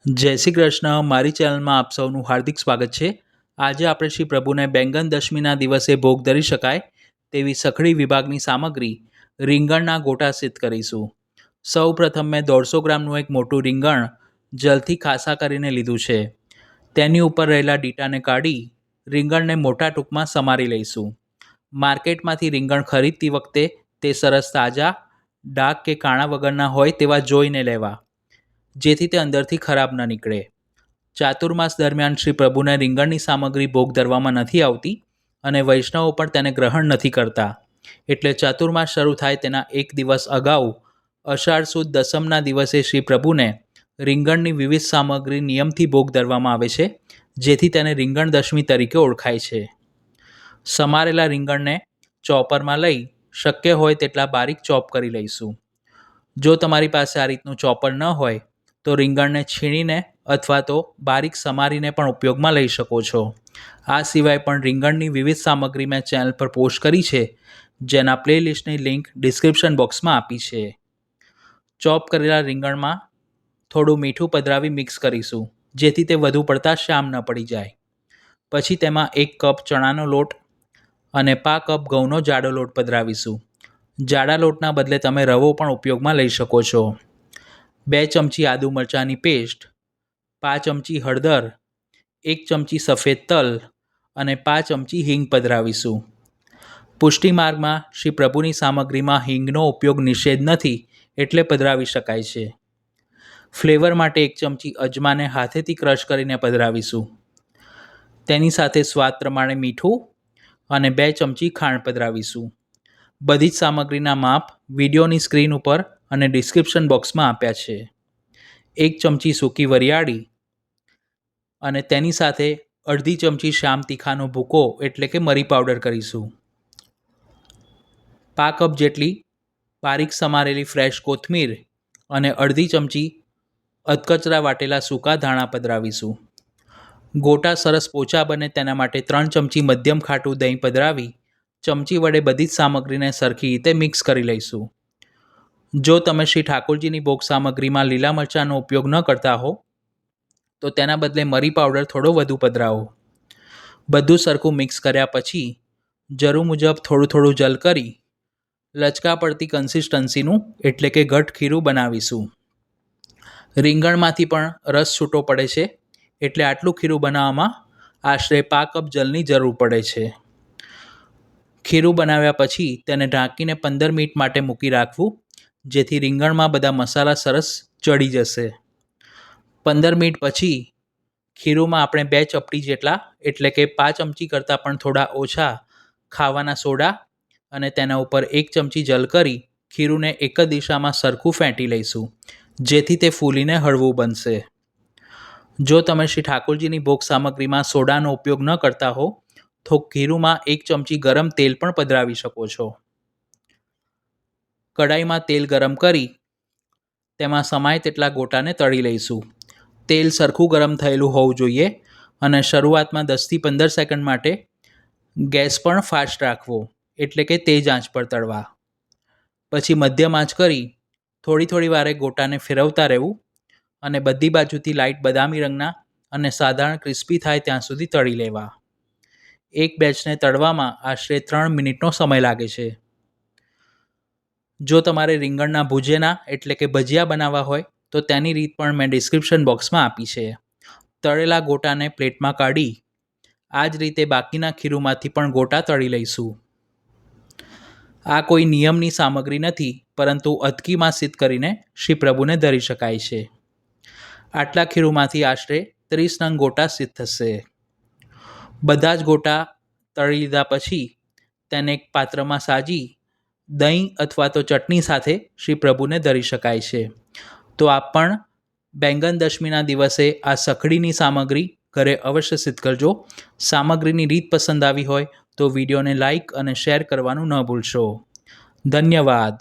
જય શ્રી કૃષ્ણ. મારી ચેનલમાં આપ સૌનું હાર્દિક સ્વાગત છે. આજે આપણે શ્રી પ્રભુને બેંગન દશમીના દિવસે ભોગ ધરી શકાય તેવી સખડી વિભાગની સામગ્રી રીંગણના ગોટા સિદ્ધ કરીશું. સૌ પ્રથમ મેં 150 ગ્રામનું એક મોટું રીંગણ જલથી ખાસા કરીને લીધું છે. તેની ઉપર રહેલા ડીટાને કાઢી રીંગણને મોટા ટૂંકમાં સમારી લઈશું. માર્કેટમાંથી રીંગણ ખરીદતી વખતે તે સરસ તાજા, ડાઘ કે કાણા વગરના હોય તેવા જોઈને લેવા, જેથી તે અંદરથી ખરાબ ન નીકળે. ચાતુર્માસ દરમિયાન શ્રી પ્રભુને રીંગણની સામગ્રી ભોગ ધરવામાં નથી આવતી અને વૈષ્ણવો પણ તેને ગ્રહણ નથી કરતા. એટલે ચાતુર્માસ શરૂ થાય તેના એક દિવસ અગાઉ અષાઢ સુદ દસમના દિવસે શ્રી પ્રભુને રીંગણની વિવિધ સામગ્રી નિયમથી ભોગ ધરવામાં આવે છે, જેથી તેને રીંગણ દશમી તરીકે ઓળખાય છે. સમારેલા રીંગણને ચોપરમાં લઈ શક્ય હોય તેટલા બારીક ચોપ કરી લઈશું. જો તમારી પાસે આ રીતનું ચોપર ન હોય તો રીંગણને છીણીને અથવા તો બારીક સમારીને પણ ઉપયોગમાં લઈ શકો છો. આ સિવાય પણ રીંગણની વિવિધ સામગ્રી મેં ચેનલ પર પોસ્ટ કરી છે, જેના પ્લેલિસ્ટની લિંક ડિસ્ક્રિપ્શન બોક્સમાં આપી છે. ચોપ કરેલા રીંગણમાં થોડું મીઠું પધરાવી મિક્સ કરીશું, જેથી તે વધુ પડતા શ્યામ ન પડી જાય. પછી તેમાં 1 કપ ચણાનો લોટ અને 1/2 કપ ઘઉંનો જાડો લોટ પધરાવીશું. જાડા લોટના બદલે તમે રવો પણ ઉપયોગમાં લઈ શકો છો. 2 ચમચી આદુ મરચાંની પેસ્ટ, 5 ચમચી હળદર, 1 ચમચી સફેદ તલ અને 5 ચમચી હિંગ પધરાવીશું. પુષ્ટિ માર્ગમાં શ્રી પ્રભુની સામગ્રીમાં હિંગનો ઉપયોગ નિષેધ નથી, એટલે પધરાવી શકાય છે. ફ્લેવર માટે 1 ચમચી અજમાને હાથેથી ક્રશ કરીને પધરાવીશું. તેની સાથે સ્વાદ પ્રમાણે મીઠું અને 2 ચમચી ખાંડ પધરાવીશું. બધી જ સામગ્રીના માપ વિડીયોની સ્ક્રીન ઉપર અને ડિસ્ક્રિપ્શન બોક્સમાં આપ્યા છે. 1 ચમચી સૂકી વરિયાળી અને તેની સાથે અડધી ચમચી શ્યામ તીખાનો ભૂકો એટલે કે મરી પાવડર કરીશું. 1/2 કપ જેટલી બારીક સમારેલી ફ્રેશ કોથમીર અને અડધી ચમચી અધકચરા વાટેલા સૂકા ધાણા પધરાવીશું. ગોટા સરસ પોચા બને તેના માટે 3 ચમચી મધ્યમ ખાટું દહીં પધરાવી ચમચી વડે બધી જ સામગ્રીને સરખી રીતે મિક્સ કરી લઈશું. જો તમે શ્રી ઠાકોરજીની ભોગ સામગ્રીમાં લીલા મરચાંનો ઉપયોગ ન કરતા હો તો તેના બદલે મરી પાવડર થોડો વધુ પધરાવો. બધું સરખું મિક્સ કર્યા પછી જરૂર મુજબ થોડું થોડું જલ કરી લચકા પડતી કન્સિસ્ટન્સીનું એટલે કે ઘટ ખીરું બનાવીશું. રીંગણમાંથી પણ રસ છૂટો પડે છે, એટલે આટલું ખીરું બનાવવામાં આશરે 1/2 કપ જલની જરૂર પડે છે. ખીરું બનાવ્યા પછી તેને ઢાંકીને 15 મિનિટ માટે મૂકી રાખવું, જેથી રીંગણમાં બધા મસાલા સરસ ચડી જશે. 15 મિનિટ પછી ખીરુંમાં આપણે 2 ચપટી જેટલા એટલે કે 5 ચમચી કરતાં પણ થોડા ઓછા ખાવાના સોડા અને તેના ઉપર 1 ચમચી જલ કરી ખીરુંને એક જ દિશામાં સરખું ફેંટી લઈશું, જેથી તે ફૂલીને હળવું બનશે. જો તમે શ્રી ઠાકોરજીની ભોગ સામગ્રીમાં સોડાનો ઉપયોગ ન કરતા હો તો ખીરુંમાં 1 ચમચી ગરમ તેલ પણ પધરાવી શકો છો. કડાઈમાં તેલ ગરમ કરી તેમાં સમાય તેટલા ગોટાને તળી લઈશું. તેલ સરખું ગરમ થયેલું હોવું જોઈએ અને શરૂઆતમાં 10થી 15 સેકન્ડ માટે ગેસ પણ ફાસ્ટ રાખવો, એટલે કે તેજ આંચ પર તળવા. પછી મધ્યમ આંચ કરી થોડી વારે ગોટાને ફેરવતા રહેવું અને બધી બાજુથી લાઇટ બદામી રંગના અને સાધારણ ક્રિસ્પી થાય ત્યાં સુધી તળી લેવા. એક બેચને તળવામાં આશરે 3 મિનિટનો સમય લાગે છે. જો તમારે રીંગણના ભુજેના એટલે કે ભજીયા બનાવવા હોય તો તેની રીત પણ મેં ડિસ્ક્રિપ્શન બોક્સમાં આપી છે. તળેલા ગોટાને પ્લેટમાં કાઢી આ જ રીતે બાકીના ખીરુંમાંથી પણ ગોટા તળી લઈશું. આ કોઈ નિયમની સામગ્રી નથી, પરંતુ અધકીમાં સિદ્ધ કરીને શ્રી પ્રભુને ધરી શકાય છે. આટલા ખીરુંમાંથી આશરે 30 નંગ ગોટા સિદ્ધ થશે. બધા જ ગોટા તળી લીધા પછી તેને એક પાત્રમાં સાજી દહીં અથવા તો ચટણી સાથે શ્રી પ્રભુને ધરી શકાય છે. તો આપ પણ બેંગન દશમીના દિવસે આ સખડીની સામગ્રી ઘરે અવશ્ય સિદ્ધ કરજો. સામગ્રીની રીત પસંદ આવી હોય તો વિડીયોને લાઇક અને શેર કરવાનું ન ભૂલશો. ધન્યવાદ.